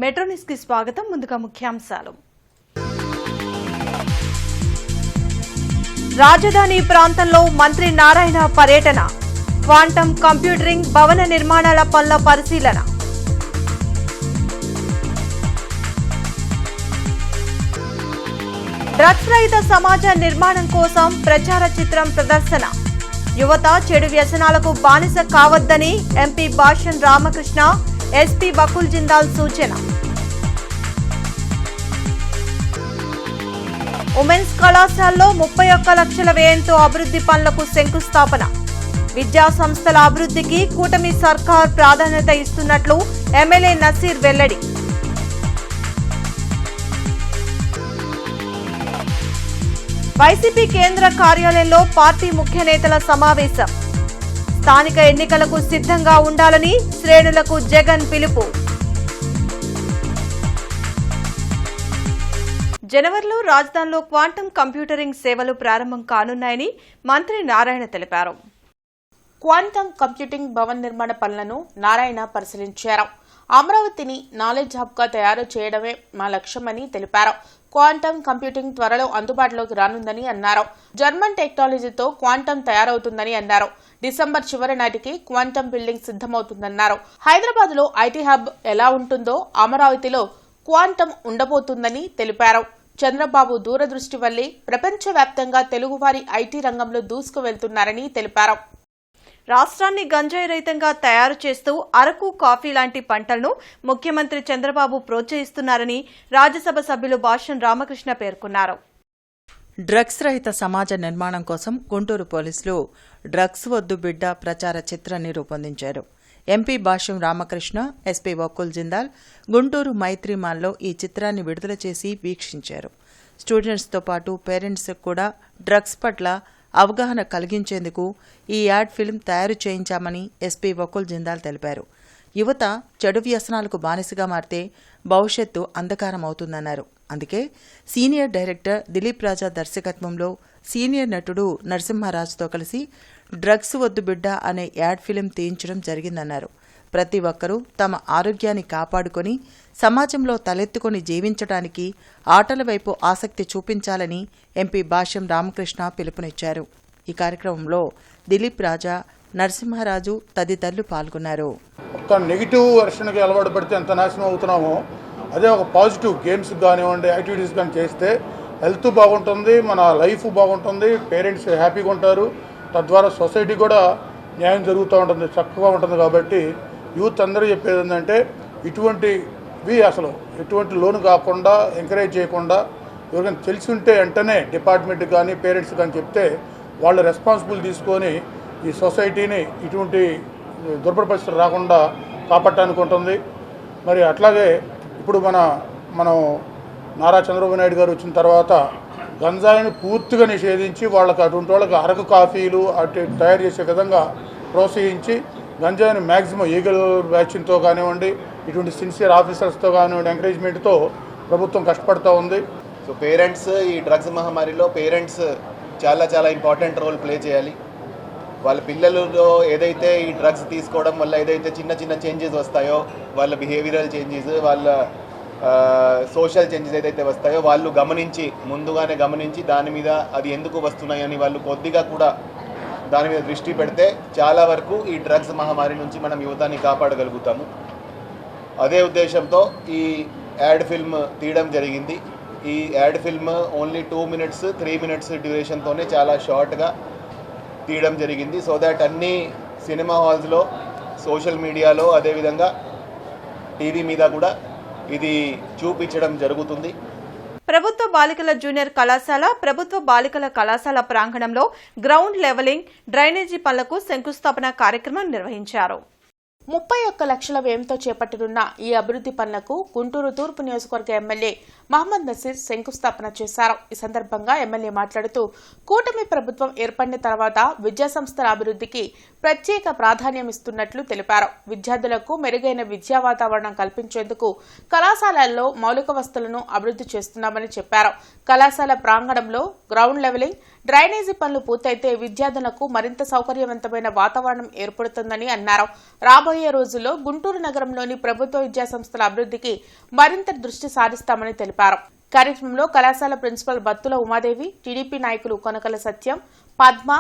Metro news కి స్వాగతం. ముందుగా ముఖ్యాంశాలు. రాజధాని ప్రాంతంలో మంత్రి నారాయణ పర్యటన, క్వాంటమ్ కంప్యూటరింగ్ భవన నిర్మాణాల పనుల పరిశీలన. డ్రగ్స్ రహిత సమాజ నిర్మాణం కోసం ప్రచార చిత్రం ప్రదర్శన. యువత చెడు వ్యసనాలకు బానిస కావద్దని ఎంపీ భాష్యం రామకృష్ణ, ఎస్పీ బకుల్ జిందాల్ సూచన. ఉమెన్స్ కళాశాలలో 31 లక్షల వ్యయంతో అభివృద్ధి పనులకు శంకుస్థాపన. విద్యా సంస్థల అభివృద్ధికి కూటమి సర్కార్ ప్రాధాన్యత ఇస్తున్నట్లు ఎమ్మెల్యే నసీర్ వెల్లడి. వైసీపీ కేంద్ర కార్యాలయంలో పార్టీ ముఖ్య నేతల సమావేశం. స్థానిక ఎన్నికలకు సిద్ధంగా ఉండాలని శ్రేణులకు జగన్ పిలుపు. జనవరిలో రాజధానిలో క్వాంటమ్ కంప్యూటరింగ్ సేవలు ప్రారంభం కానున్నాయని మంత్రి నారాయణ తెలిపారు. క్వాంటమ్ కంప్యూటింగ్ భవన్ నిర్మాణ పనులను నారాయణ పరిశీలించారు. అమరావతిని నాలెడ్జ్ హబ్ గా తయారు చేయడమే మా లక్ష్యమని తెలిపారు. క్వాంటమ్ కంప్యూటింగ్ త్వరలో అందుబాటులోకి రానుందని అన్నారు. జర్మన్ టెక్నాలజీతో క్వాంటమ్ తయారవుతుందని అన్నారు. డిసెంబర్ చివరి నాటికి క్వాంటమ్ బిల్డింగ్ సిద్ధమవుతుందన్నారు. హైదరాబాద్ లో ఐటీ హబ్ ఎలా ఉంటుందో అమరావతిలో క్వాంటమ్ ఉండబోతుందని తెలిపారు. చంద్రబాబు దూరదృష్టి వల్లే ప్రపంచవ్యాప్తంగా తెలుగువారి ఐటీ రంగంలో దూసుకు వెళ్తున్నారని తెలిపారు. రాష్ట్రాన్ని గంజాయి రహితంగా తయారు చేస్తూ అరకు, కాఫీ లాంటి పంటలను ముఖ్యమంత్రి చంద్రబాబు ప్రోత్సహిస్తున్నారని రాజ్యసభ సభ్యులు భాష్యం రామకృష్ణ పేర్కొన్నారు. డ్రగ్స్ రహిత సమాజ నిర్మాణం కోసం గుంటూరు పోలీసులు డ్రగ్స్ వద్దు బిడ్డ ప్రచార చిత్రాన్ని రూపొందించారు. ఎంపీ భాష్యం రామకృష్ణ, ఎస్పీ బకుల్ జిందాల్ గుంటూరు మైత్రి మాల్లో ఈ చిత్రాన్ని విడుదల చేసి వీక్షించారు. స్టూడెంట్స్తో పాటు పేరెంట్స్ కూడా డ్రగ్స్ పట్ల అవగాహన కలిగించేందుకు ఈ యాడ్ ఫిల్మ్ తయారు చేయించామని ఎస్పీ బకుల్ జిందాల్ తెలిపారు. యువత చెడు వ్యసనాలకు బానిసగా మారితే భవిష్యత్తు అంధకారం అవుతుందన్నారు. అందుకే సీనియర్ డైరెక్టర్ దిలీప్ రాజా దర్శకత్వంలో సీనియర్ నటుడు నరసింహరాజుతో కలిసి డ్రగ్స్ వద్దు బిడ్డ అనే యాడ్ ఫిల్మ్ తీయించడం జరిగిందన్నారు. ప్రతి ఒక్కరూ తమ ఆరోగ్యాన్ని కాపాడుకొని సమాజంలో తలెత్తుకొని జీవించడానికి ఆటల వైపు ఆసక్తి చూపించాలని ఎంపీ భాష్యం రామకృష్ణ పిలుపునిచ్చారు. ఈ కార్యక్రమంలో దిలీప్ రాజా, నరసింహరాజు తదితరులు పాల్గొన్నారు. ఒక నెగిటివ్ వెర్షన్కి అలవాటు పడితే ఎంత నాశనం అవుతున్నామో అదే ఒక పాజిటివ్ గేమ్స్ కానివ్వండి, యాక్టివిటీస్ కానీ చేస్తే హెల్త్ బాగుంటుంది, మన లైఫ్ బాగుంటుంది, పేరెంట్స్ హ్యాపీగా ఉంటారు, తద్వారా సొసైటీ కూడా న్యాయం జరుగుతూ ఉంటుంది, చక్కగా ఉంటుంది. కాబట్టి యూత్ అందరూ చెప్పేది ఏంటంటే ఇటువంటివి అసలు ఎటువంటి లోన్ కాకుండా ఎంకరేజ్ చేయకుండా ఎవరికైనా తెలిసి ఉంటే వెంటనే డిపార్ట్మెంట్ కానీ పేరెంట్స్ కానీ చెప్తే వాళ్ళు రెస్పాన్సిబుల్ తీసుకొని ఈ సొసైటీని ఇటువంటి దుర్భర పరిస్థితులు రాకుండా కాపాడటానికి ఉంటుంది. మరి అట్లాగే ఇప్పుడు మనం నారా చంద్రబాబు నాయుడు గారు వచ్చిన తర్వాత గంజాయిని పూర్తిగా నిషేధించి వాళ్ళకి అటువంటి వాళ్ళకి అరకు కాఫీలు అటు తయారు చేసే విధంగా ప్రోత్సహించి గంజాయిని మ్యాక్సిమం ఈగల్ వ్యాక్సిన్తో కానివ్వండి, ఇటువంటి సిన్సియర్ ఆఫీసర్స్తో కానివ్వండి ఎంకరేజ్మెంట్తో ప్రభుత్వం కష్టపడుతూ ఉంది. సో పేరెంట్స్ ఈ డ్రగ్స్ మహమ్మారిలో పేరెంట్స్ చాలా ఇంపార్టెంట్ రోల్ ప్లే చేయాలి. వాళ్ళ పిల్లలలో ఏదైతే ఈ డ్రగ్స్ తీసుకోవడం వల్ల ఏదైతే చిన్న చేంజెస్ వస్తాయో, వాళ్ళ బిహేవియరల్ చేంజెస్, వాళ్ళ సోషల్ చేంజెస్ ఏదైతే వస్తాయో వాళ్ళు ముందుగానే గమనించి దాని మీద అది ఎందుకు వస్తున్నాయని వాళ్ళు కొద్దిగా కూడా దాని మీద దృష్టి పెడితే చాలా వరకు ఈ డ్రగ్స్ మహమ్మారి నుంచి మనం యువతని కాపాడగలుగుతాము. అదే ఉద్దేశంతో ఈ యాడ్ ఫిల్మ్ తీయడం జరిగింది. ఈ ad film only 2 minutes 3 minutes డ్యూరేషన్తోనే చాలా షార్ట్గా తీయడం జరిగింది. సో దాట్ అన్ని సినిమా హాల్స్లో, సోషల్ మీడియాలో, అదేవిధంగా టీవీ మీద కూడా ఇది చూపించడం జరుగుతుంది. ప్రభుత్వ బాలికల జూనియర్ కళాశాల, ప్రభుత్వ బాలికల కళాశాల ప్రాంగణంలో గ్రౌండ్ లెవెలింగ్, డ్రైనేజీ పనులకు శంకుస్థాపన కార్యక్రమం నిర్వహించారు. 31 లక్షల వ్యయంతో చేపట్టనున్న ఈ అభివృద్ధి పనులకు గుంటూరు తూర్పు నియోజకవర్గ ఎమ్మెల్యే మహమ్మద్ నసీర్ శంకుస్థాపన చేశారు. ఈ సందర్భంగా ఎమ్మెల్యే మాట్లాడుతూ కూటమి ప్రభుత్వం ఏర్పడిన తర్వాత విద్యాసంస్థల అభివృద్ధికి ప్రత్యేక ప్రాధాన్యం ఇస్తున్నట్లు తెలిపారు. విద్యార్థులకు మెరుగైన విద్యా వాతావరణం కల్పించేందుకు కళాశాలల్లో మౌలిక వసతులను అభివృద్ధి చేస్తున్నామని చెప్పారు. కళాశాల ప్రాంగణంలో గ్రౌండ్ లెవెలింగ్, డ్రైనేజీ పనులు పూర్తయితే విద్యార్థులకు మరింత సౌకర్యవంతమైన వాతావరణం ఏర్పడుతుందని అన్నారు. రాబోయే రోజుల్లో గుంటూరు నగరంలోని ప్రభుత్వ విద్యాసంస్థల అభివృద్ధికి మరింత దృష్టి సారిస్తామని తెలిపారు. కార్యక్రమంలో కళాశాల ప్రిన్సిపల్ బత్తుల ఉమాదేవి, టీడీపీ నాయకులు కొనకల సత్యం, పద్మ,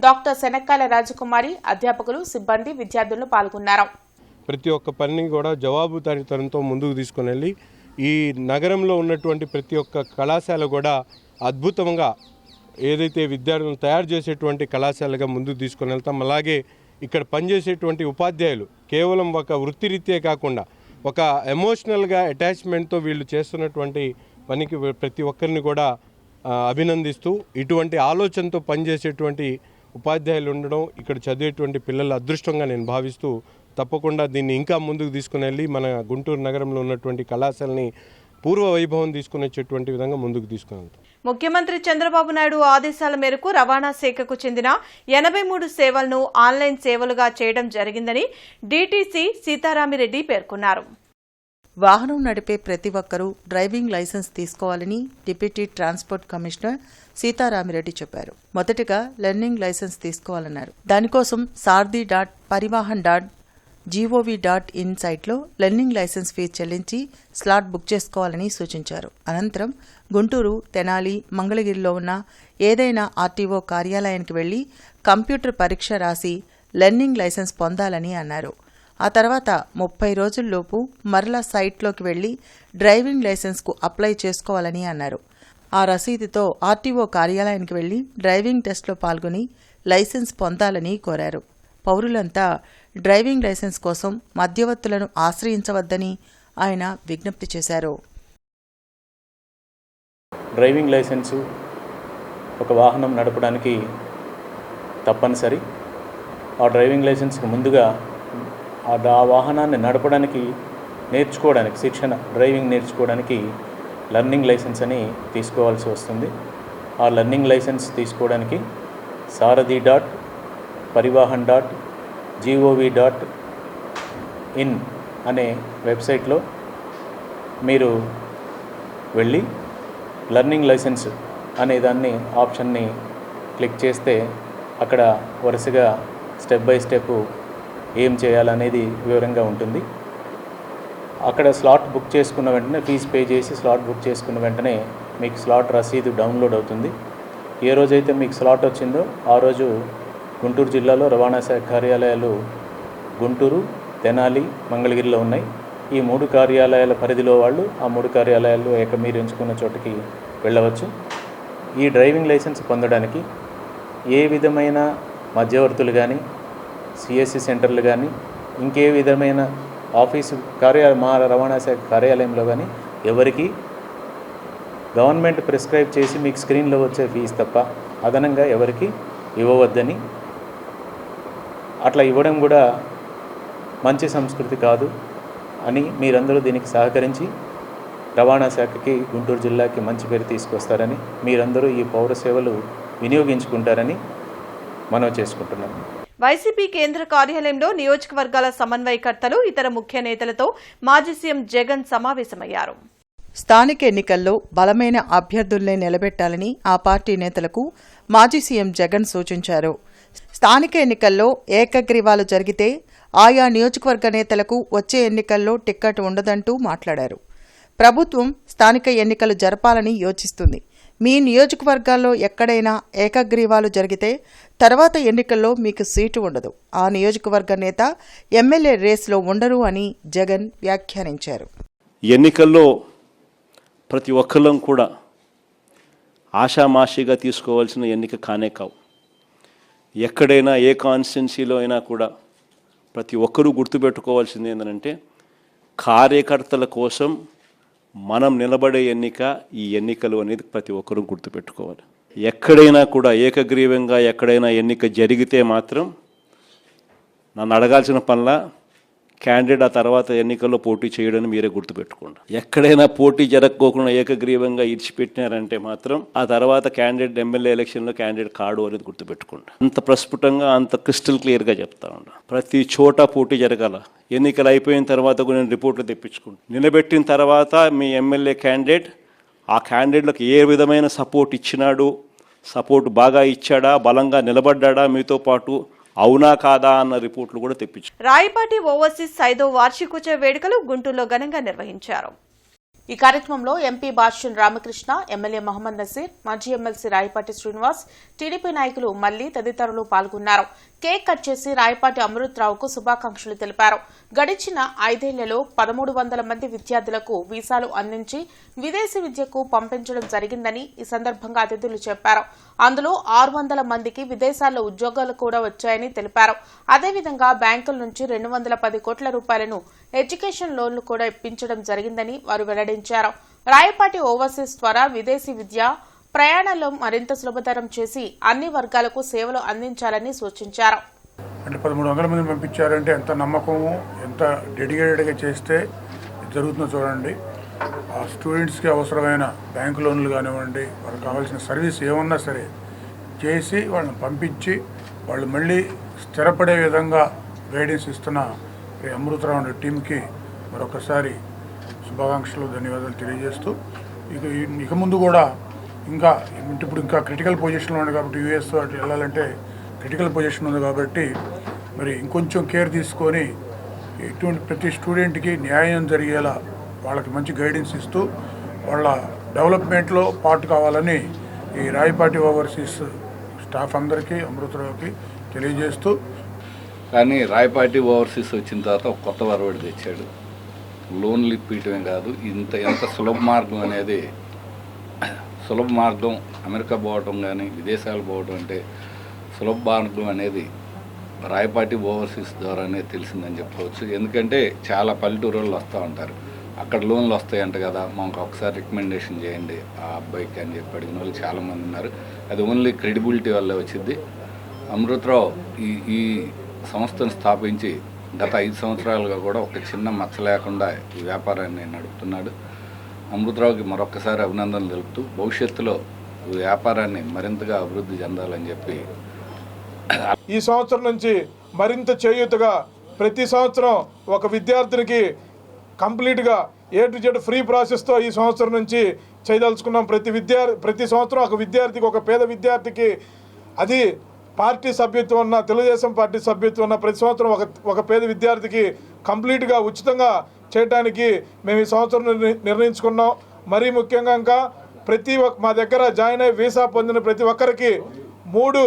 డాక్టర్ శనక్కాల రాజకుమారి, అధ్యాపకులు, సిబ్బంది, విద్యార్థులు పాల్గొన్నారు. ప్రతి ఒక్క పనిని కూడా జవాబుదారీతనంతో ముందుకు తీసుకుని వెళ్ళి ఈ నగరంలో ఉన్నటువంటి ప్రతి ఒక్క కళాశాల కూడా అద్భుతంగా ఏదైతే విద్యార్థులను తయారు చేసేటువంటి కళాశాలగా ముందుకు తీసుకుని వెళ్తాం. అలాగే ఇక్కడ పనిచేసేటువంటి ఉపాధ్యాయులు కేవలం ఒక వృత్తిరీత్యే కాకుండా ఒక ఎమోషనల్గా అటాచ్మెంట్తో వీళ్ళు చేస్తున్నటువంటి పనికి ప్రతి ఒక్కరిని కూడా అభినందిస్తూ ఇటువంటి ఆలోచనతో పనిచేసేటువంటి ఉపాధ్యాయులు ఉండడం ఇక్కడ చదివేటువంటి పిల్లల అదృష్టంగా నేను భావిస్తూ తప్పకుండా దీన్ని ఇంకా ముందుకు తీసుకుని వెళ్ళి మన గుంటూరు నగరంలో ఉన్నటువంటి కళాశాలని పూర్వ వైభవం తీసుకుని వచ్చేటువంటి విధంగా ముందుకు తీసుకుని వెళ్తాం. ముఖ్యమంత్రి చంద్రబాబు నాయుడు ఆదేశాల మేరకు రవాణా శాఖకు చెందిన 83 సేవలను ఆన్లైన్ సేవలుగా చేయడం జరిగిందని డీటీసీ సీతారామిరెడ్డి పేర్కొన్నారు. వాహనం నడిపే ప్రతి ఒక్కరూ డ్రైవింగ్ లైసెన్స్ తీసుకోవాలని డిప్యూటీ ట్రాన్స్పోర్ట్ కమిషనర్ సీతారామిరెడ్డి చెప్పారు. మొదటగా లెర్నింగ్ లైసెన్స్ తీసుకోవాలన్నారు. దానికోసం sarthi.parivahan.gov.in సైట్లో లెర్నింగ్ లైసెన్స్ ఫీజు చెల్లించి స్లాట్ బుక్ చేసుకోవాలని సూచించారు. అనంతరం గుంటూరు, తెనాలి, మంగళగిరిలో ఉన్న ఏదైనా ఆర్టీఓ కార్యాలయానికి వెళ్లి కంప్యూటర్ పరీక్ష రాసి లెర్నింగ్ లైసెన్స్ పొందాలని అన్నారు. ఆ తర్వాత 30 రోజుల్లోపు మరలా సైట్లోకి వెళ్లి డ్రైవింగ్ లైసెన్స్కు అప్లై చేసుకోవాలని అన్నారు. ఆ రసీదుతో ఆర్టీఓ కార్యాలయానికి వెళ్లి డ్రైవింగ్ టెస్ట్లో పాల్గొని లైసెన్స్ పొందాలని కోరారు. పౌరులంతా డ్రైవింగ్ లైసెన్స్ కోసం మధ్యవర్తులను ఆశ్రయించవద్దని ఆయన విజ్ఞప్తి చేశారు. డ్రైవింగ్ లైసెన్సు ఒక వాహనం నడపడానికి తప్పనిసరి. ఆ డ్రైవింగ్ లైసెన్స్కి ముందుగా ఆ వాహనాన్ని నడపడానికి నేర్చుకోవడానికి శిక్షణ, డ్రైవింగ్ నేర్చుకోవడానికి లెర్నింగ్ లైసెన్స్ అని తీసుకోవాల్సి వస్తుంది. ఆ లెర్నింగ్ లైసెన్స్ తీసుకోవడానికి sarthi.parivahan.gov.in అనే వెబ్సైట్లో మీరు వెళ్ళి లెర్నింగ్ లైసెన్స్ అనే దాన్ని ఆప్షన్ని క్లిక్ చేస్తే అక్కడ వరుసగా స్టెప్ బై స్టెప్ ఏం చేయాలనేది వివరంగా ఉంటుంది. అక్కడ స్లాట్ బుక్ చేసుకున్న వెంటనే ఫీజు పే చేసి స్లాట్ బుక్ చేసుకున్న వెంటనే మీకు స్లాట్ రసీదు డౌన్లోడ్ అవుతుంది. ఏ రోజైతే మీకు స్లాట్ వచ్చిందో ఆ రోజు గుంటూరు జిల్లాలో రవాణా శాఖ కార్యాలయాలు గుంటూరు, తెనాలి, మంగళగిరిలో ఉన్నాయి. ఈ 3 కార్యాలయాల పరిధిలో వాళ్ళు ఆ 3 కార్యాలయాలు మీరు ఎంచుకున్న చోటుకి వెళ్ళవచ్చు. ఈ డ్రైవింగ్ లైసెన్స్ పొందడానికి ఏ విధమైన మధ్యవర్తులు కానీ, సిఎస్సి సెంటర్లు కానీ, ఇంకే విధమైన ఆఫీసు మా రవాణా శాఖ కార్యాలయంలో కానీ ఎవరికి గవర్నమెంట్ ప్రిస్క్రైబ్ చేసి మీకు స్క్రీన్లో వచ్చే ఫీజు తప్ప అదనంగా ఎవరికి ఇవ్వవద్దని, అట్లా ఇవ్వడం కూడా మంచి సంస్కృతి కాదు అని మీరందరూ దీనికి సహకరించి రవాణా శాఖకి, గుంటూరు జిల్లాకి మంచి పేరు తీసుకొస్తారని, మీరందరూ ఈ పౌర సేవలు వినియోగించుకుంటారని మనవి చేసుకుంటున్నాను. వైసీపీ కేంద్ర కార్యాలయంలో నియోజకవర్గాల సమన్వయకర్తలు, ఇతర ముఖ్య నేతలతో మాజీ సీఎం జగన్ సమావేశమయ్యారు. స్థానిక ఎన్నికల్లో బలమైన అభ్యర్థుల్నే నిలబెట్టాలని ఆ పార్టీ నేతలకు మాజీ సీఎం జగన్ సూచించారు. స్థానిక ఎన్నికల్లో ఏకగ్రీవాలు జరిగితే ఆయా నియోజకవర్గ నేతలకు వచ్చే ఎన్నికల్లో టిక్కెట్ ఉండదంటూ మాట్లాడారు. ప్రభుత్వం స్థానిక ఎన్నికలు జరపాలని యోచిస్తుంది. మీ నియోజకవర్గాల్లో ఎక్కడైనా ఏకగ్రీవాలు జరిగితే తర్వాత ఎన్నికల్లో మీకు సీటు ఉండదు. ఆ నియోజకవర్గ నేత ఎమ్మెల్యే రేసులో ఉండరు అని జగన్ వ్యాఖ్యానించారు. ఎన్నికల్లో ప్రతి ఒక్కళ్ళం కూడా ఆషామాషిగా తీసుకోవాల్సిన ఎన్నిక కానే కావు. ఎక్కడైనా ఏ కాన్స్టిట్యున్సీలో అయినా కూడా ప్రతి ఒక్కరూ గుర్తుపెట్టుకోవాల్సింది ఏంటంటే కార్యకర్తల కోసం మనం నిలబడే ఎన్నిక ఈ ఎన్నికలు అనేది ప్రతి ఒక్కరూ గుర్తుపెట్టుకోవాలి. ఎక్కడైనా కూడా ఏకగ్రీవంగా ఎక్కడైనా ఎన్నిక జరిగితే మాత్రం నన్ను అడగాల్సిన పనుల క్యాండిడేట్ ఆ తర్వాత ఎన్నికల్లో పోటీ చేయడానికి మీరే గుర్తుపెట్టుకోండి. ఎక్కడైనా పోటీ జరగకోకుండా ఏకగ్రీవంగా ఇడిచిపెట్టినారంటే మాత్రం ఆ తర్వాత క్యాండిడేట్ ఎమ్మెల్యే ఎలక్షన్లో క్యాండిడేట్ కాడు అనేది గుర్తుపెట్టుకోండి. అంత ప్రస్ఫుటంగా అంత క్రిస్టల్ క్లియర్గా చెప్తా ఉన్నా. ప్రతి చోట పోటీ జరగాల. ఎన్నికలు అయిపోయిన తర్వాత కూడా నేను రిపోర్ట్లు తెప్పించుకుంటాను. నిలబెట్టిన తర్వాత మీ ఎమ్మెల్యే క్యాండిడేట్ ఆ క్యాండిడేట్లకు ఏ విధమైన సపోర్ట్ ఇచ్చినాడు, సపోర్ట్ బాగా ఇచ్చాడా, బలంగా నిలబడ్డా మీతో పాటు, అవునా కాదా అన్న రిపోర్ట్లు కూడా తెప్పించారు. రాయపాటి ఓవర్సీస్ 5వ వార్షికోత్సవ వేడుకలు గుంటూరులో ఘనంగా నిర్వహించారు. ఈ కార్యక్రమంలో ఎంపీ భాష్యం రామకృష్ణ, ఎమ్మెల్యే మహమ్మద్ నసీర్, మాజీ ఎమ్మెల్సీ రాయపాటి శ్రీనివాస్, టీడీపీ నాయకులు మల్లి తదితరులు పాల్గొన్నారు. కేక్ కట్ చేసి రాయపాటి అమృతరావుకు శుభాకాంక్షలు తెలిపారు. గడిచిన 5 ఏళ్లలో 1300 మంది విద్యార్థులకు వీసాలు అందించి విదేశీ విద్యకు పంపించడం జరిగిందని ఈ సందర్భంగా అతిథులు చెప్పారు. అందులో 600 మందికి విదేశాల్లో ఉద్యోగాలు కూడా వచ్చాయని తెలిపారు. అదేవిధంగా బ్యాంకుల నుంచి 210 కోట్ల రూపాయలను ఎడ్యుకేషన్ లోన్లు కూడా ఇప్పించడం జరిగిందని వారు వెల్లడించారు. రాయపాటి ఓవర్సీస్ ద్వారా విదేశీ విద్య ప్రయాణాల్లో మరింత సులభతరం చేసి అన్ని వర్గాలకు సేవలు అందించాలని సూచించారు. అంటే 1300 మంది పంపించారంటే ఎంత నమ్మకము, ఎంత డెడికేటెడ్గా చేస్తే జరుగుతుందో చూడండి. ఆ స్టూడెంట్స్కి అవసరమైన బ్యాంకు లోన్లు కానివ్వండి, వాళ్ళకి కావాల్సిన సర్వీస్ ఏమన్నా సరే చేసి వాళ్ళని పంపించి వాళ్ళు మళ్ళీ స్థిరపడే విధంగా గైడెన్స్ ఇస్తున్న అమృతరావు టీంకి మరొకసారి శుభాకాంక్షలు, ధన్యవాదాలు తెలియజేస్తూ ఇక ముందు కూడా ఇప్పుడు ఇంకా క్రిటికల్ పొజిషన్లో ఉంది కాబట్టి యూఎస్ అటు వెళ్ళాలంటే క్రిటికల్ పొజిషన్ ఉంది కాబట్టి మరి ఇంకొంచెం కేర్ తీసుకొని ఇటువంటి ప్రతి స్టూడెంట్కి న్యాయం జరిగేలా వాళ్ళకి మంచి గైడెన్స్ ఇస్తూ వాళ్ళ డెవలప్మెంట్లో పార్ట్ కావాలని ఈ రాయపాటి ఓవర్సీస్ స్టాఫ్ అందరికీ, అమృతరావుకి తెలియజేస్తూ. కానీ రాయపాటి ఓవర్సీస్ వచ్చిన తర్వాత ఒక కొత్త వరవడి తెచ్చాడు. లోన్లు ఇప్పించడమే కాదు, ఎంత సులభ మార్గం అనేది, సులభ మార్గం అమెరికా పోవటం కానీ విదేశాలు పోవటం అంటే సులభ మార్గం అనేది రాయపాటి ఓవర్సీస్ ద్వారానే తెలిసిందని చెప్పవచ్చు. ఎందుకంటే చాలా పల్లెటూరులో వస్తూ ఉంటారు, అక్కడ లోన్లు వస్తాయంట కదా, మాకు ఒకసారి రికమెండేషన్ చేయండి ఆ అబ్బాయికి అని చెప్పి అడిగిన వాళ్ళు చాలామంది ఉన్నారు. అది ఓన్లీ క్రెడిబిలిటీ వల్లే వచ్చింది. అమృతరావు ఈ సంస్థను స్థాపించి గత 5 సంవత్సరాలుగా కూడా ఒక చిన్న మచ్చ లేకుండా ఈ వ్యాపారాన్ని నడుపుతున్నాడు. అమృతరావుకి మరొకసారి అభినందనలు తెలుపుతూ భవిష్యత్తులో వ్యాపారాన్ని మరింతగా అభివృద్ధి చెందాలని చెప్పి ఈ సంవత్సరం నుంచి మరింత చేయూతగా ప్రతి సంవత్సరం ఒక విద్యార్థినికి కంప్లీట్గా A to Z ఫ్రీ ప్రాసెస్తో ఈ సంవత్సరం నుంచి చేయదలుచుకున్నాం. ప్రతి సంవత్సరం ఒక విద్యార్థికి, ఒక పేద విద్యార్థికి, అది పార్టీ సభ్యత్వం ఉన్న, తెలుగుదేశం పార్టీ సభ్యత్వం ఉన్న ప్రతి సంవత్సరం ఒక పేద విద్యార్థికి కంప్లీట్గా ఉచితంగా చేయడానికి మేము ఈ సంవత్సరం నిర్ణయించుకున్నాం. మరీ ముఖ్యంగా ఇంకా మా దగ్గర జాయిన్ అయ్యి వీసా పొందిన ప్రతి ఒక్కరికి 3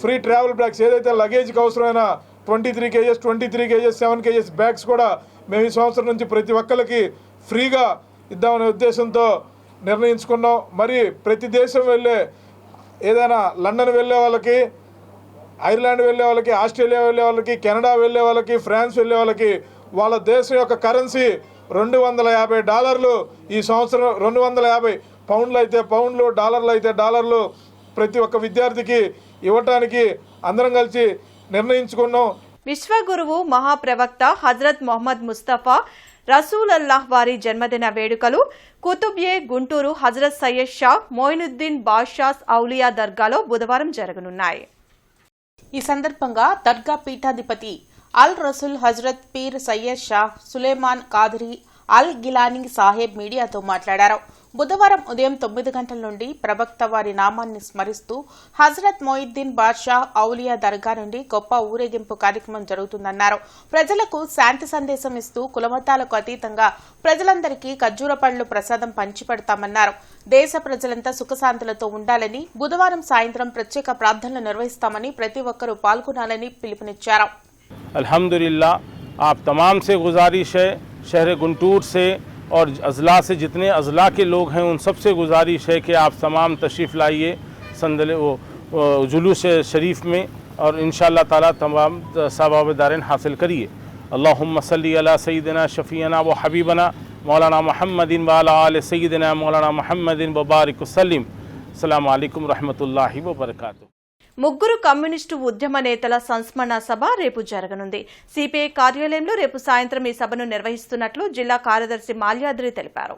ఫ్రీ ట్రావెల్ బ్యాగ్స్, ఏదైతే లగేజ్కి అవసరమైన 23 kgs, 23 kgs, 7 kgs బ్యాగ్స్ కూడా మేము ఈ సంవత్సరం నుంచి ప్రతి ఒక్కరికి ఫ్రీగా ఇద్దామనే ఉద్దేశంతో నిర్ణయించుకున్నాం. మరి ప్రతి దేశం వెళ్ళే, ఏదైనా లండన్ వెళ్ళే వాళ్ళకి, ఐర్లాండ్ వెళ్ళే వాళ్ళకి, ఆస్ట్రేలియా వెళ్ళే వాళ్ళకి, కెనడా వెళ్ళే వాళ్ళకి, ఫ్రాన్స్ వెళ్ళే వాళ్ళకి వాళ్ళ దేశం యొక్క కరెన్సీ $250 ఈ సంవత్సరం, 250 పౌండ్లు అయితే పౌండ్లు, డాలర్లు అయితే డాలర్లు ప్రతి ఒక్క విద్యార్థికి ఇవ్వటానికి అందరం కలిసి నిర్ణయించుకున్నాం. విశ్వగురువు మహాప్రవక్త హజరత్ మొహమ్మద్ ముస్తఫా రసూలల్లాహ్ వారి జన్మదిన వేడుకలు కుతుబ్యే గుంటూరు హజరత్ సయ్యద్ షా మొయినుద్దీన్ బాద్షాస్ ఔలియా దర్గాలో బుధవారం జరగనున్నాయి. ఈ సందర్భంగా దర్గా పీఠాధిపతి అల్ రసూల్ హజరత్ పీర్ సయ్యద్ షా సులేమాన్ కాదరీ అల్ గిలానీ సాహెబ్ మీడియాతో మాట్లాడారు. బుధవారం ఉదయం 9 గంటల నుండి ప్రవక్త వారి నామాన్ని స్మరిస్తూ హజరత్ మొయిద్దీన్ బాద్షా ఔలియా దర్గా నుండి గొప్ప ఊరేగింపు కార్యక్రమం జరుగుతుందన్నారు. ప్రజలకు శాంతి సందేశం ఇస్తూ కులమతాలకు అతీతంగా ప్రజలందరికీ ఖర్జూర పళ్లు ప్రసాదం పంచిపెడతామన్నారు. దేశ ప్రజలంతా సుఖశాంతులతో ఉండాలని, బుధవారం సాయంత్రం ప్రత్యేక ప్రార్థనలు నిర్వహిస్తామని ప్రతి ఒక్కరూ పాల్గొనాలని పిలుపునిచ్చారు. अल्हम्दुलिल्लाह, आप तमाम से गुजारिश है, शहर गुंटूर से और अज़ला से जितने अज़ला के लोग हैं उन सब से गुजारिश है कि आप तमाम तशरीफ़ लाइए जुलूस शरीफ में और इंशाअल्लाह ताला तमाम सवाब दारन हासिल करिए. अल्लाहुम्मा सल्ली अला सय्यिदिना शफ़ीअना व हबीबना मौलाना मुहम्मदिन व अला आलि सय्यिदिना मौलाना मुहम्मदिन व बारिक वसल्लिम. अस्सलामु अलैकुम रहमतुल्लाहि व बरकातुहू. ముగ్గురు కమ్యూనిస్టు ఉద్యమ నేతల సంస్మరణ సభ రేపు జరగనుంది. సిపిఐ కార్యాలయంలో రేపు సాయంత్రం ఈ సభను నిర్వహిస్తున్నట్లు జిల్లా కార్యదర్శి మాల్యాద్రి తెలిపారు.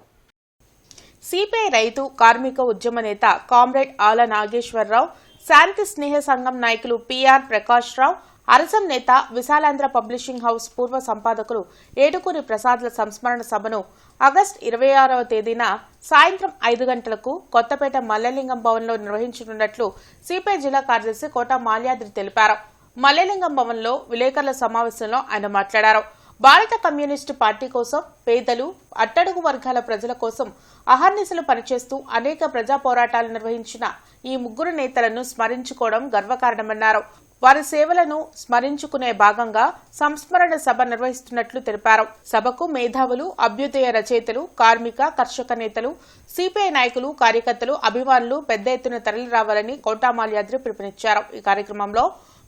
సిపిఐ రైతు కార్మిక ఉద్యమ నేత కామ్రేడ్ ఆల నాగేశ్వరరావు, శాంతి స్నేహ సంఘం నాయకులు పిఆర్ ప్రకాష్ రావు, అరసం నేత విశాలాంధ్ర పబ్లిషింగ్ హౌస్ పూర్వ సంపాదకులు ఏటుకూరి ప్రసాద్ల సంస్మరణ సభను ఆగస్టు 26వ తేదీన సాయంత్రం 5 గంటలకు కొత్తపేట మల్లెలింగం భవన్లో నిర్వహించనున్నట్లు సిపిఐ జిల్లా కార్యదర్శి కోట మాల్యాద్రి తెలిపారు. మల్లెలింగం భవన్లో విలేకరుల సమావేశంలో ఆయన మాట్లాడారు. భారత కమ్యూనిస్టు పార్టీ కోసం, పేదలు, అట్టడుగు వర్గాల ప్రజల కోసం అహర్నిశలు పనిచేస్తూ అనేక ప్రజా పోరాటాలు నిర్వహించిన ఈ ముగ్గురు నేతలను స్మరించుకోవడం గర్వకారణమన్నారు. వారి సేవలను స్మరించుకునే భాగంగా సంస్మరణ సభ నిర్వహిస్తున్నట్లు తెలిపారు. సభకు మేధావులు, అభ్యుదయ రచయితలు, కార్మిక, కర్షక నేతలు, సిపిఐ నాయకులు, కార్యకర్తలు, అభిమానులు పెద్ద ఎత్తున తరలిరావాలని కోటామాల్యాద్రి పిలుపునిచ్చారు. ఈ కార్యక్రమంలో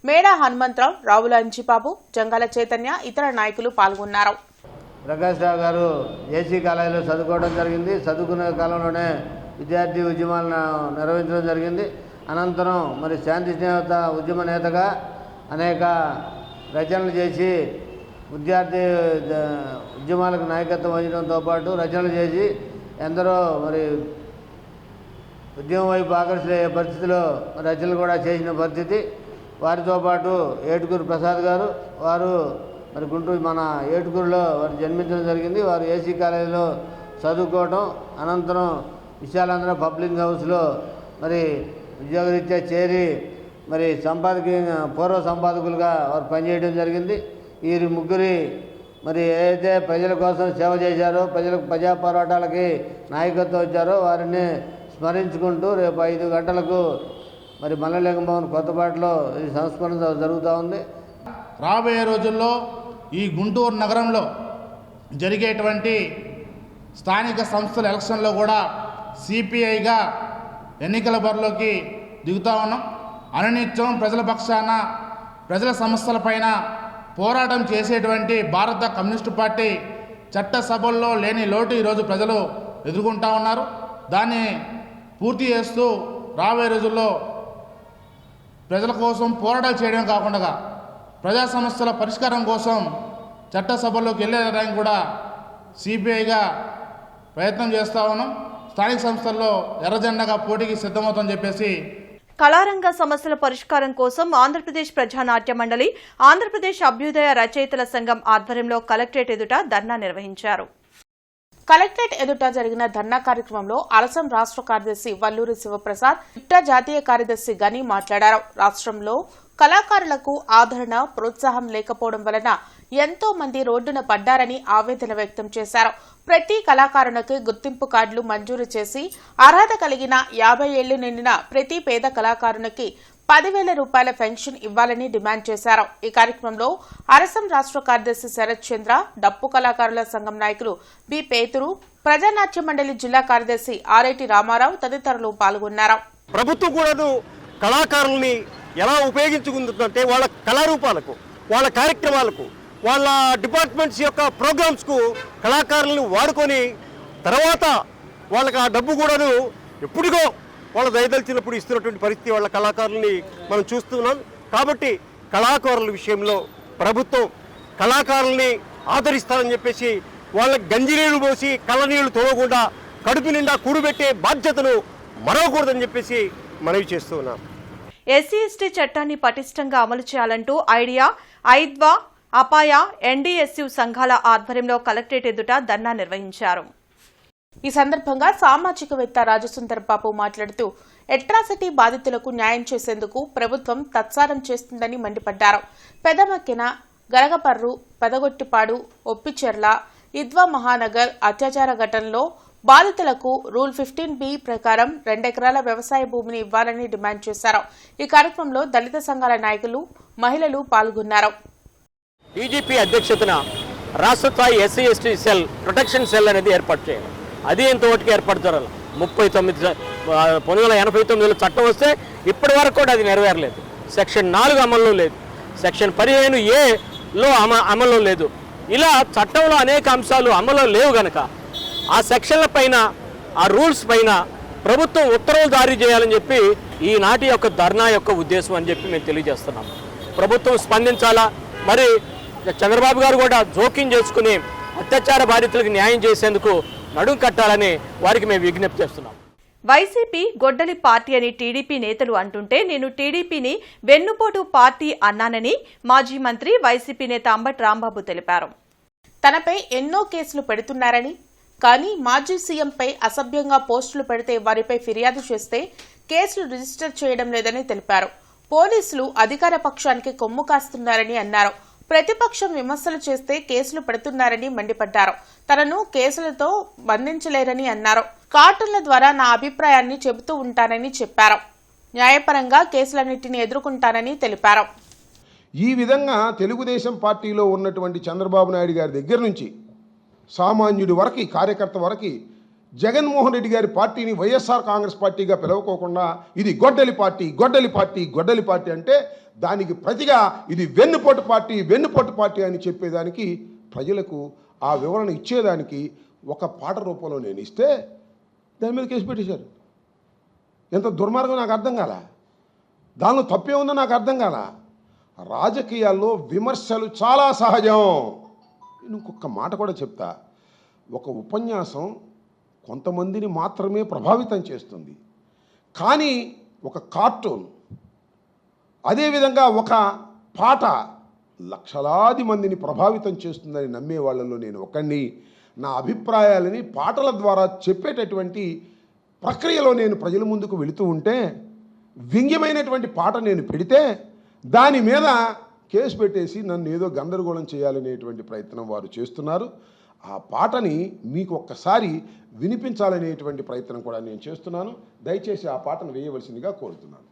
మేడా హనుమంతరావు, రావుల అంజిబాబు, జంగాల చైతన్య, ఇతర నాయకులు పాల్గొన్నారు. ప్రకాష్ రావు గారు ఏసీ కాలేజీలో చదువుకోవడం జరిగింది. చదువుకునే కాలంలోనే విద్యార్థి ఉద్యమాలను నిర్వహించడం జరిగింది. అనంతరం మరి శాంతి స్నేహిత ఉద్యమ నేతగా అనేక రచనలు చేసి విద్యార్థి ఉద్యమాలకు నాయకత్వం వహించడంతో పాటు రచనలు చేసి ఎందరో మరి ఉద్యమం వైపు ఆకర్షించే పరిస్థితిలో రచనలు కూడా చేసిన పరిస్థితి. వారితో పాటు ఏటుకూరి ప్రసాద్ గారు, వారు మరి గుంటూరు మన ఏటుకూరులో వారు జన్మించడం జరిగింది. వారు ఏసీ కాలేజీలో చదువుకోవడం, అనంతరం విశాలాంధ్ర పబ్లిక్ హౌస్లో మరి ఉద్యోగరీత్యా చేరి మరి పూర్వ సంపాదకులుగా వారు పనిచేయడం జరిగింది. వీరి ముగ్గురి మరి ఏదైతే ప్రజల కోసం సేవ చేశారో, ప్రజా పోరాటాలకి నాయకత్వం ఇచ్చారో వారిని స్మరించుకుంటూ రేపు 5 గంటలకు మరి మల్లెలింగం భవన్ కొత్తపేటలో ఈ సంస్మరణ జరుగుతూ ఉంది. రాబోయే రోజుల్లో ఈ గుంటూరు నగరంలో జరిగేటువంటి స్థానిక సంస్థల ఎలక్షన్లో కూడా సిపిఐగా ఎన్నికల బరిలోకి దిగుతూ ఉన్నాం. అనునిత్యం ప్రజల పక్షాన, ప్రజల సమస్యలపైన పోరాటం చేసేటువంటి భారత కమ్యూనిస్టు పార్టీ చట్టసభల్లో లేని లోటు ఈరోజు ప్రజలు ఎదుర్కొంటూ ఉన్నారు. దాన్ని పూర్తి చేస్తూ రాబోయే రోజుల్లో ప్రజల కోసం పోరాటాలు చేయడం కాకుండా ప్రజా సమస్యల పరిష్కారం కోసం చట్టసభల్లోకి వెళ్ళేదానికి కూడా సిపిఐగా ప్రయత్నం చేస్తూ ఉన్నాం. స్థానిక సంస్థల్లో ఎర్రజెండాగా పోటీకి సిద్ధమవుతామని చెప్పేసి కళారంగ సమస్యల పరిష్కారం కోసం ఆంధ్రప్రదేశ్ ప్రజానాట్య మండలి, ఆంధ్రప్రదేశ్ అభ్యుదయ రచయితల సంఘం ఆధ్వర్యంలో కలెక్టరేట్ ఎదుట ధర్నా నిర్వహించారు. కలెక్టరేట్ ఎదుట జరిగిన ధర్నా కార్యక్రమంలో అలసం రాష్ట్ర కార్యదర్శి వల్లూరి శివప్రసాద్, ఇట్టా జాతీయ కార్యదర్శి గని మాట్లాడారు. రాష్ట్రంలో కళాకారులకు ఆదరణ, ప్రోత్సాహం లేకపోవడం వలన ఎంతో మంది రోడ్డున పడ్డారని ఆవేదన వ్యక్తం చేశారు. ప్రతి కళాకారునికి గుర్తింపు కార్డులు మంజూరు చేసి అర్హత కలిగిన 50 ఏళ్లు నిండిన ప్రతి పేద కళాకారునికి 10,000 రూపాయల పెన్షన్ ఇవ్వాలని డిమాండ్ చేశారు. ఈ కార్యక్రమంలో అరసం రాష్ట్ర కార్యదర్శి శరత్ చంద్ర, డప్పు కళాకారుల సంఘం నాయకులు బి పేతురు, ప్రజానాట్య మండలి జిల్లా కార్యదర్శి ఆర్ఐటి రామారావు తదితరులు పాల్గొన్నారు. ప్రభుత్వం కూడా కళాకారుల్ని ఎలా ఉపయోగించుకుంటుందంటే వాళ్ళ కళారూపాలకు, వాళ్ళ కార్యక్రమాలకు, వాళ్ళ డిపార్ట్మెంట్స్ యొక్క ప్రోగ్రామ్స్కు కళాకారులను వాడుకొని తర్వాత వాళ్ళకి ఆ డబ్బు కూడాను ఎప్పుడుగో వాళ్ళ దయదలిచినప్పుడు ఇస్తున్నటువంటి పరిస్థితి వాళ్ళ కళాకారుల్ని మనం చూస్తున్నాం. కాబట్టి కళాకారుల విషయంలో ప్రభుత్వం కళాకారుల్ని ఆదరిస్తారని చెప్పేసి వాళ్ళకి గంజినీళ్లు పోసి కళ్ళనీళ్లు తోడకుండా కడుపు నిండా కూడుబెట్టే బాధ్యతను మరవకూడదని చెప్పేసి మనవి చేస్తున్నాం. ఎస్సీ ఎస్టీ చట్టాన్ని పటిష్టంగా అమలు చేయాలంటూ ఐడియా, ఐద్వా, అపాయ, ఎన్డీఎస్యు సంఘాల ఆధ్వర్యంలో కలెక్టరేట్ ఎదుట ధర్నా నిర్వహించారు. ఈ సందర్భంగా సామాజికవేత్త రాజసుందర్ బాబు మాట్లాడుతూ అట్రాసిటీ బాధితులకు న్యాయం చేసేందుకు ప్రభుత్వం తత్సారం చేస్తుందని మండిపడ్డారు. పెదమక్కిన, గరగపర్రు, పెదగొట్టిపాడు, ఒప్పిచెర్ల, ఇద్వా మహానగర్ అత్యాచార ఘటనలో బాధితులకు రూల్ 15B ప్రకారం 2 ఎకరాల వ్యవసాయ భూమిని ఇవ్వాలని డిమాండ్ చేశారు. ఈ కార్యక్రమంలో దళిత సంఘాల నాయకులు, మహిళలు పాల్గొన్నారు. డీజీపీ అధ్యక్షతన రాష్ట్ర స్థాయి SC ST cell, protection cell అనేది ఏర్పాటు చేయాలి. అది ఎంతవరకు ఏర్పాటు జరగాలి. 1989లో చట్టం వస్తే ఇప్పటి వరకు కూడా అది నెరవేరలేదు. సెక్షన్ 4 అమల్లో లేదు, సెక్షన్ 15A అమల్లో లేదు. ఇలా చట్టంలో అనేక అంశాలు అమల్లో లేవు గనక ఆ సెక్షన్ల పైన, ఆ రూల్స్ పైన ప్రభుత్వం ఉత్తర్వులు జారీ చేయాలని చెప్పి ఈనాటి యొక్క ధర్నా యొక్క ఉద్దేశం అని చెప్పి మేము తెలియజేస్తున్నాం. ప్రభుత్వం స్పందించాలా, మరి చంద్రబాబు గారు కూడా జోక్యం చేసుకుని అత్యాచార బాధితులకు న్యాయం చేసేందుకు నడుం కట్టాలని వారికి మేము విజ్ఞప్తి చేస్తున్నాం. వైసీపీ గొడ్డలి పార్టీ అని టీడీపీ నేతలు అంటుంటే నేను టీడీపీని వెన్నుపోటు పార్టీ అన్నానని మాజీ మంత్రి వైసీపీ నేత అంబటి రాంబాబు తెలిపారు. తనపై ఎన్నో కేసులు పెడుతున్నారని, కానీ మాజీ సీఎంపై అసభ్యంగా పోస్టులు పెడితే వారిపై ఫిర్యాదు చేస్తే కేసులు రిజిస్టర్ చేయడం లేదని తెలిపారు. పోలీసులు అధికార పక్షానికి కొమ్ము కాస్తున్నారని అన్నారు. ప్రతిపక్షం విమర్శలు చేస్తే కేసులు పెడుతున్నారని మండిపడ్డారు. తనను కేసులతో బంధించలేరని అన్నారు. కార్టూన్ల ద్వారా నా అభిప్రాయాన్ని చెబుతూ ఉంటానని చెప్పారు. న్యాయపరంగా కేసులన్నింటినీ ఎదుర్కొంటానని తెలిపారు. ఈ విధంగా తెలుగుదేశం పార్టీలో ఉన్నటువంటి చంద్రబాబు నాయుడు గారి దగ్గర నుంచి సామాన్యుడి వరకు, కార్యకర్త వరకు జగన్మోహన్ రెడ్డి గారి పార్టీని వైఎస్ఆర్ కాంగ్రెస్ పార్టీగా పిలవకోకుండా ఇది గొడ్డలి పార్టీ, గొడ్డలి పార్టీ, గొడ్డలి పార్టీ అంటే దానికి ప్రతిగా ఇది వెన్నుపోటు పార్టీ, వెన్నుపోటు పార్టీ అని చెప్పేదానికి, ప్రజలకు ఆ వివరణ ఇచ్చేదానికి ఒక పాట రూపంలో నేను ఇస్తే దాని మీద కేసు పెట్టేశారు. ఎంత దుర్మార్గం నాకు అర్థం కాల. దానిలో తప్పే ఉందో నాకు అర్థం కాల. రాజకీయాల్లో విమర్శలు చాలా సహజం. ఇంకొక మాట కూడా చెప్తా. ఒక ఉపన్యాసం కొంతమందిని మాత్రమే ప్రభావితం చేస్తుంది, కానీ ఒక కార్టూన్, అదేవిధంగా ఒక పాట లక్షలాది మందిని ప్రభావితం చేస్తుందని నమ్మే వాళ్ళలో నేను ఒకడిని. నా అభిప్రాయాలని పాటల ద్వారా చెప్పేటటువంటి ప్రక్రియలో నేను ప్రజల ముందుకు వెళుతూ ఉంటే వ్యంగ్యమైనటువంటి పాట నేను పెడితే దాని మీద కేసు పెట్టేసి నన్ను ఏదో గందరగోళం చేయాలనేటువంటి ప్రయత్నం వారు చేస్తున్నారు. ఆ పాటని మీకు ఒక్కసారి వినిపించాలనేటువంటి ప్రయత్నం కూడా నేను చేస్తున్నాను. దయచేసి ఆ పాటను వేయవలసిందిగా కోరుతున్నాను.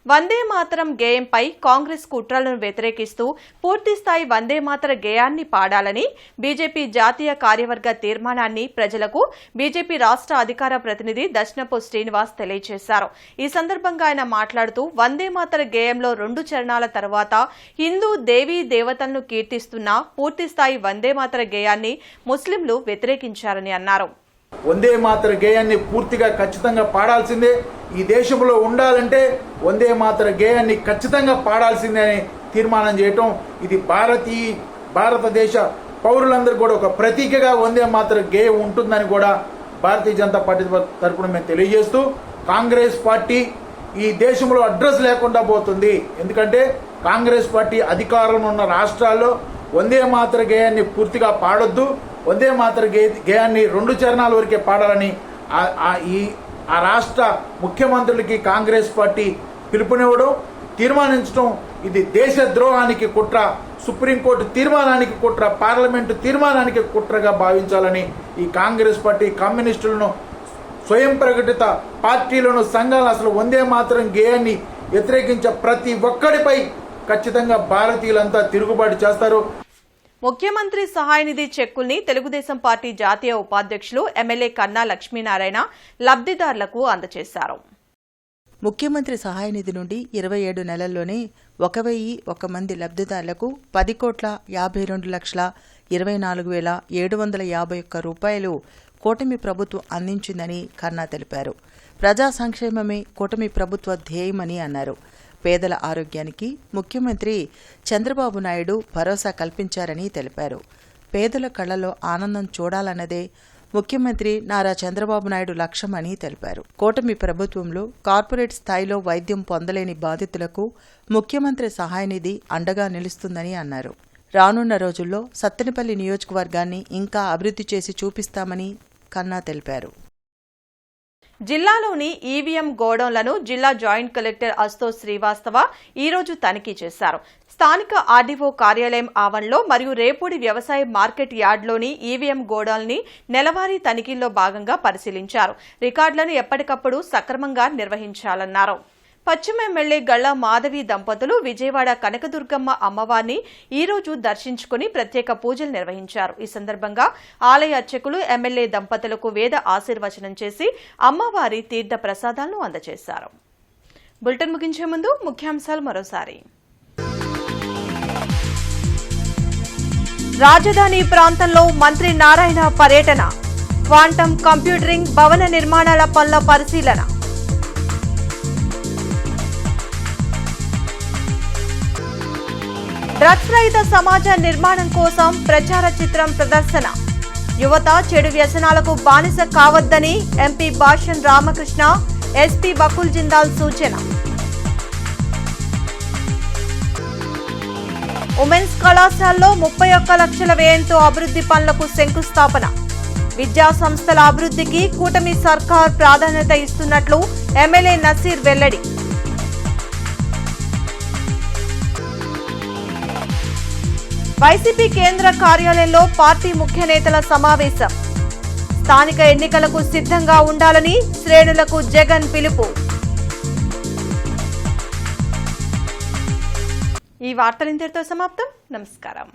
వందే మాతరం గేయంపై కాంగ్రెస్ కుట్రలను వ్యతిరేకిస్తూ పూర్తిస్థాయి వందే మాతర గేయాన్ని పాడాలని బీజేపీ జాతీయ కార్యవర్గ తీర్మానాన్ని ప్రజలకు బీజేపీ రాష్ట్ర అధికార ప్రతినిధి దర్శనపు శ్రీనివాస్ తెలియజేశారు. ఈ సందర్భంగా ఆయన మాట్లాడుతూ వందే మాతర గేయంలో 2 చరణాల తర్వాత హిందూ దేవీ దేవతలను కీర్తిస్తున్న పూర్తిస్థాయి వందే మాతర గేయాన్ని ముస్లింలు వ్యతిరేకించారని అన్నారు. వందే మాతర గేయాన్ని పూర్తిగా ఖచ్చితంగా పాడాల్సిందే. ఈ దేశంలో ఉండాలంటే వందే మాతర గేయాన్ని ఖచ్చితంగా పాడాల్సిందే అని తీర్మానం చేయటం, ఇది భారతదేశ పౌరులందరూ కూడా ఒక ప్రతీకగా వందే మాతర గేయం ఉంటుందని కూడా భారతీయ జనతా పార్టీ తరఫున మేము తెలియజేస్తూ, కాంగ్రెస్ పార్టీ ఈ దేశంలో అడ్రస్ లేకుండా పోతుంది. ఎందుకంటే కాంగ్రెస్ పార్టీ అధికారంలో ఉన్న రాష్ట్రాల్లో వందే మాతర గేయాన్ని పూర్తిగా పాడొద్దు, వందే మాతర గేయాన్ని 2 చరణాల వరకే పాడాలని ఆ రాష్ట్ర ముఖ్యమంత్రులకి కాంగ్రెస్ పార్టీ పిలుపునివ్వడం, తీర్మానించడం, ఇది దేశ ద్రోహానికి కుట్ర, సుప్రీంకోర్టు తీర్మానానికి కుట్ర, పార్లమెంటు తీర్మానానికి కుట్రగా భావించాలని ఈ కాంగ్రెస్ పార్టీ, కమ్యూనిస్టులను, స్వయం ప్రకటిత పార్టీలను, సంఘాలు అసలు వందే మాతరం గేయాన్ని వ్యతిరేకించే ప్రతి ఒక్కడిపై ఖచ్చితంగా భారతీయులంతా తిరుగుబాటు చేస్తారు. ముఖ్యమంత్రి సహాయ నిధి చెక్కుల్ని తెలుగుదేశం పార్టీ జాతీయ ఉపాధ్యక్షులు ఎమ్మెల్యే కన్నా లక్ష్మీనారాయణ లబ్ధిదారులకు అందజేశారు. ముఖ్యమంత్రి సహాయ నిధి నుండి 27 నెలల్లోనే 1001 మంది లబ్ధిదారులకు 10,52,24,751 రూపాయలు కూటమి ప్రభుత్వం అందించిందని కన్నా తెలిపారు. ప్రజా సంక్షేమమే కూటమి ప్రభుత్వ ధ్యేయమని అన్నారు. పేదల ఆరోగ్యానికి ముఖ్యమంత్రి చంద్రబాబు నాయుడు భరోసా కల్పించారని తెలిపారు. పేదల కళ్లలో ఆనందం చూడాలన్నదే ముఖ్యమంత్రి నారా చంద్రబాబు నాయుడు లక్ష్యమని తెలిపారు. కూటమి ప్రభుత్వంలో కార్పొరేట్ స్థాయిలో వైద్యం పొందలేని బాధితులకు ముఖ్యమంత్రి సహాయ నిధి అండగా నిలుస్తుందని అన్నారు. రానున్న రోజుల్లో సత్తెనపల్లి నియోజకవర్గాన్ని ఇంకా అభివృద్ధి చేసి చూపిస్తామని కన్నా తెలిపారు. జిల్లాలోని ఈవీఎం గోడౌన్లను జిల్లా జాయింట్ కలెక్టర్ అశుతోష్ శ్రీవాస్తవ ఈరోజు తనిఖీ చేశారు. స్థానిక ఆర్డీఓ కార్యాలయం ఆవరణలో మరియు రేపూడి వ్యవసాయ మార్కెట్ యార్డ్లోని ఈవీఎం గోడౌన్ని నెలవారీ తనిఖీల్లో భాగంగా పరిశీలించారు. రికార్డులను ఎప్పటికప్పుడు సక్రమంగా నిర్వహించాలన్నారు. పశ్చిమ ఎమ్మెల్యే గళ్ల మాధవి దంపతులు విజయవాడ కనకదుర్గమ్మ అమ్మవారిని ఈరోజు దర్శించుకుని ప్రత్యేక పూజలు నిర్వహించారు. ఈ సందర్భంగా ఆలయ అర్చకులు ఎమ్మెల్యే దంపతులకు వేద ఆశీర్వచనం చేసి అమ్మవారి తీర్థ ప్రసాదాలను అందజేశారు. బులెటిన్ ముగించే ముందు ముఖ్యాంశాలు మరోసారి. రాజధాని ప్రాంతంలో మంత్రి నారాయణ పర్యటన, క్వాంటమ్ కంప్యూటరింగ్ భవన నిర్మాణాల పనుల పరిశీలన. డ్రగ్స్ రహిత సమాజ నిర్మాణం కోసం ప్రచార చిత్రం ప్రదర్శన, యువత చెడు వ్యసనాలకు బానిస కావద్దని ఎంపీ భాషన్ రామకృష్ణ, ఎస్పీ బకుల్ జిందాల్ సూచన. ఉమెన్స్ కళాశాలలో 31 లక్షల వ్యయంతో అభివృద్ధి పనులకు శంకుస్థాపన. విద్యా సంస్థల అభివృద్ధికి కూటమి సర్కార్ ప్రాధాన్యత ఇస్తున్నట్లు ఎమ్మెల్యే నసీర్ వెల్లడి. వైసీపీ కేంద్ర కార్యాలయంలో పార్టీ ముఖ్య నేతల సమావేశం. స్థానిక ఎన్నికలకు సిద్ధంగా ఉండాలని శ్రేణులకు జగన్ పిలుపు. ఈ వార్తలు ఇంతటితో సమాప్తం. నమస్కారం.